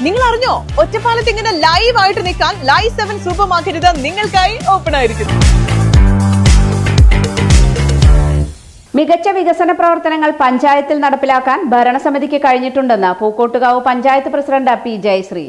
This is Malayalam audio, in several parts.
നിങ്ങൾ അറിഞ്ഞോ, ഒറ്റപ്പാലത്ത് ഇങ്ങനെ ലൈവ് ആയിട്ട് നിൽക്കാൻ ലൈവ് 7 സൂപ്പർ മാർക്കറ്റ് നിങ്ങൾക്കായി ഓപ്പൺ ആയിരിക്കുന്നു. മികച്ച വികസന പ്രവർത്തനങ്ങൾ പഞ്ചായത്തിൽ നടപ്പിലാക്കാൻ ഭരണസമിതിക്ക് കഴിഞ്ഞിട്ടുണ്ടെന്ന് പൂക്കോട്ടുകാവ് പഞ്ചായത്ത് പ്രസിഡന്റ് പി ജയശ്രീ.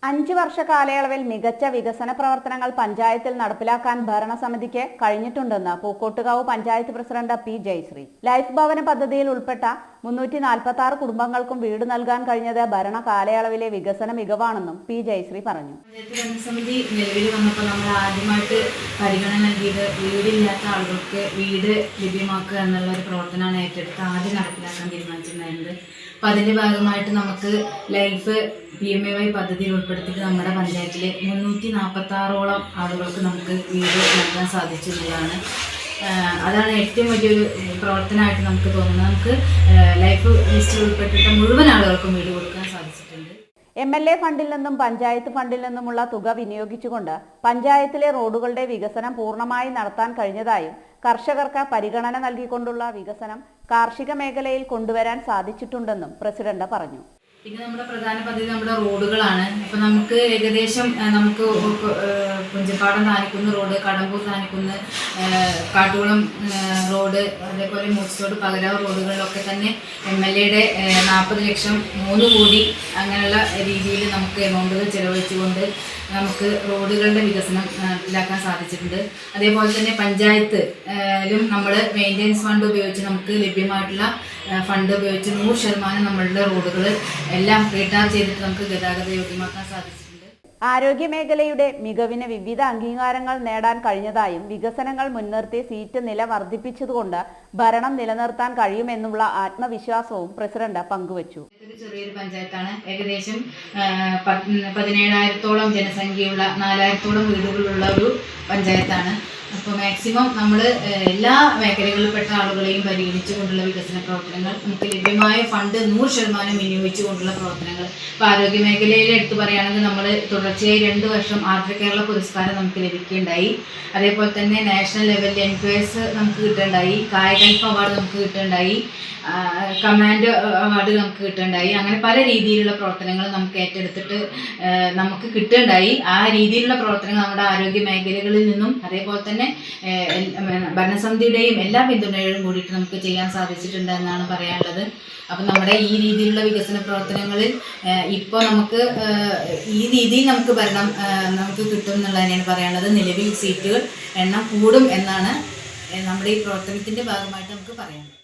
5 വർഷ കാലയളവിൽ മികച്ച വികസന പ്രവർത്തനങ്ങൾ പഞ്ചായത്തിൽ നടപ്പിലാക്കാൻ ഭരണസമിതിക്ക് കഴിഞ്ഞിട്ടുണ്ടെന്ന് Pookottukavu panchayat president P Jayasree. Life ഭവന പദ്ധതിയിൽ ഉൾപ്പെട്ട 346 കുടുംബങ്ങൾക്കും വീട് നൽകാൻ കഴിഞ്ഞത് ഭരണ കാലയളവിലെ വികസന മികവാണെന്നും പി ജയശ്രീ പറഞ്ഞു. ഭരണസമിതി നിലവിൽ വന്നപ്പോൾ നമ്മൾ ആദ്യമായിട്ട് പരിഗണന നൽകിയത് വീടില്ലാത്ത ആളുകൾക്ക് വീട് ലഭ്യമാക്കുക എന്നുള്ള ഒരു പ്രവർത്തനമാണ് ഏറ്റെടുത്ത് ആദ്യം നടപ്പിലാക്കാൻ തീരുമാനിച്ചിട്ടുണ്ടായിരുന്നത്. അപ്പം അതിൻ്റെ ഭാഗമായിട്ട് നമുക്ക് ലൈഫ് PMAY പദ്ധതിയിൽ ഉൾപ്പെടുത്തിയിട്ട് നമ്മുടെ പഞ്ചായത്തിൽ 346ഓളം ആളുകൾക്ക് നമുക്ക് വീട് നൽകാൻ സാധിച്ചിട്ടുള്ളതാണ്. അതാണ് ഏറ്റവും വലിയൊരു പ്രവർത്തനമായിട്ട് നമുക്ക് തോന്നുന്നത്. നമുക്ക് ലൈഫ് ലിസ്റ്റിൽ ഉൾപ്പെട്ടിട്ട് മുഴുവൻ ആളുകൾക്കും വീട് കൊടുക്കാൻ സാധിച്ചിട്ടുണ്ട്. MLA ഫണ്ടിൽ നിന്നും പഞ്ചായത്ത് ഫണ്ടിൽ നിന്നുമുള്ള തുക വിനിയോഗിച്ചുകൊണ്ട് പഞ്ചായത്തിലെ റോഡുകളുടെ വികസനം പൂർണ്ണമായി നടത്താൻ കഴിഞ്ഞതായും കർഷകർക്ക് പരിഗണന നൽകിക്കൊണ്ടുള്ള വികസനം കാർഷിക മേഖലയിൽ കൊണ്ടുവരാൻ സാധിച്ചിട്ടുണ്ടെന്നും പ്രസിഡന്റ് പറഞ്ഞു. പിന്നെ നമ്മുടെ പ്രധാന പദ്ധതി നമ്മുടെ റോഡുകളാണ്. അപ്പം നമുക്ക് ഏകദേശം നമുക്ക് പുഞ്ചപ്പാടം താനിക്കുന്ന് റോഡ്, കടമ്പൂർ താനിക്കുന്ന്, കാട്ടുകുളം റോഡ്, അതേപോലെ മൂച്ചോട് പകരാവ് റോഡുകളിലൊക്കെ തന്നെ MLAയുടെ 40 ലക്ഷം 3 കോടി അങ്ങനെയുള്ള രീതിയിൽ നമുക്ക് എമൗണ്ടുകൾ ചെലവഴിച്ചുകൊണ്ട് നമുക്ക് റോഡുകളുടെ വികസനം നടപ്പിലാക്കാൻ സാധിച്ചിട്ടുണ്ട്. അതേപോലെ തന്നെ പഞ്ചായത്തിലും നമ്മൾ മെയിൻ്റെനൻസ് ഫണ്ട് ഉപയോഗിച്ച് നമുക്ക് ലഭ്യമായിട്ടുള്ള ഫണ്ട് ഉപയോഗിച്ച് 100% നമ്മളുടെ റോഡുകൾ എല്ലാം റീചാർജ് ചെയ്തിട്ട് നമുക്ക് ഗതാഗത യോഗ്യമാക്കാൻ സാധിച്ചിട്ടുണ്ട്. ആരോഗ്യ മേഖലയുടെ മികവിന് വിവിധ അംഗീകാരങ്ങൾ നേടാൻ കഴിഞ്ഞതായും വികസനങ്ങൾ മുൻനിർത്തി സീറ്റ് നില വർദ്ധിപ്പിച്ചതുകൊണ്ട് ഭരണം നിലനിർത്താൻ കഴിയുമെന്നുള്ള ആത്മവിശ്വാസവും പ്രസിഡന്റ് പങ്കുവച്ചു. ചെറിയൊരു പഞ്ചായത്താണ്. ഏകദേശം 17,000-ഓളം ജനസംഖ്യയുള്ള 4,000-ഓളം വീടുകളുള്ള ഒരു പഞ്ചായത്താണ്. അപ്പോൾ മാക്സിമം നമ്മൾ എല്ലാ മേഖലകളിൽപ്പെട്ട ആളുകളെയും പരിഗണിച്ചുകൊണ്ടുള്ള വികസന പ്രവർത്തനങ്ങൾ, നമുക്ക് ലഭ്യമായ ഫണ്ട് 100% വിനിയോഗിച്ചുകൊണ്ടുള്ള പ്രവർത്തനങ്ങൾ. ഇപ്പോൾ ആരോഗ്യ മേഖലയിൽ എടുത്തു പറയുകയാണെങ്കിൽ നമ്മൾ തുടർച്ചയായി 2 വർഷം ആർദ്ര കേരള പുരസ്കാരം നമുക്ക് ലഭിക്കുകയുണ്ടായി. അതേപോലെ തന്നെ നാഷണൽ ലെവലിൽ NQS നമുക്ക് കിട്ടുകയുണ്ടായി, കായകൽപ്പ അവാർഡ് നമുക്ക് കിട്ടുകയുണ്ടായി, കമാൻഡ് അവാർഡ് നമുക്ക് കിട്ടുകയുണ്ടായി. അങ്ങനെ പല രീതിയിലുള്ള പ്രവർത്തനങ്ങൾ നമുക്ക് ഏറ്റെടുത്തിട്ട് നമുക്ക് കിട്ടുകയുണ്ടായി. ആ രീതിയിലുള്ള പ്രവർത്തനങ്ങൾ നമ്മുടെ ആരോഗ്യ മേഖലകളിൽ നിന്നും അതേപോലെ തന്നെ ഭരണസമിതിയുടെയും എല്ലാ പിന്തുണയോടും കൂടിയിട്ട് നമുക്ക് ചെയ്യാൻ സാധിച്ചിട്ടുണ്ട് എന്നാണ് പറയാനുള്ളത്. അപ്പം നമ്മുടെ ഈ രീതിയിലുള്ള വികസന പ്രവർത്തനങ്ങളിൽ ഇപ്പോൾ നമുക്ക് ഈ രീതിയിൽ നമുക്ക് ഭരണം നമുക്ക് കിട്ടും എന്നുള്ളത് തന്നെയാണ് പറയാനുള്ളത്. നിലവിൽ സീറ്റുകൾ എണ്ണം കൂടും എന്നാണ് നമ്മുടെ ഈ പ്രവർത്തനത്തിൻ്റെ ഭാഗമായിട്ട് നമുക്ക് പറയാനുള്ളത്.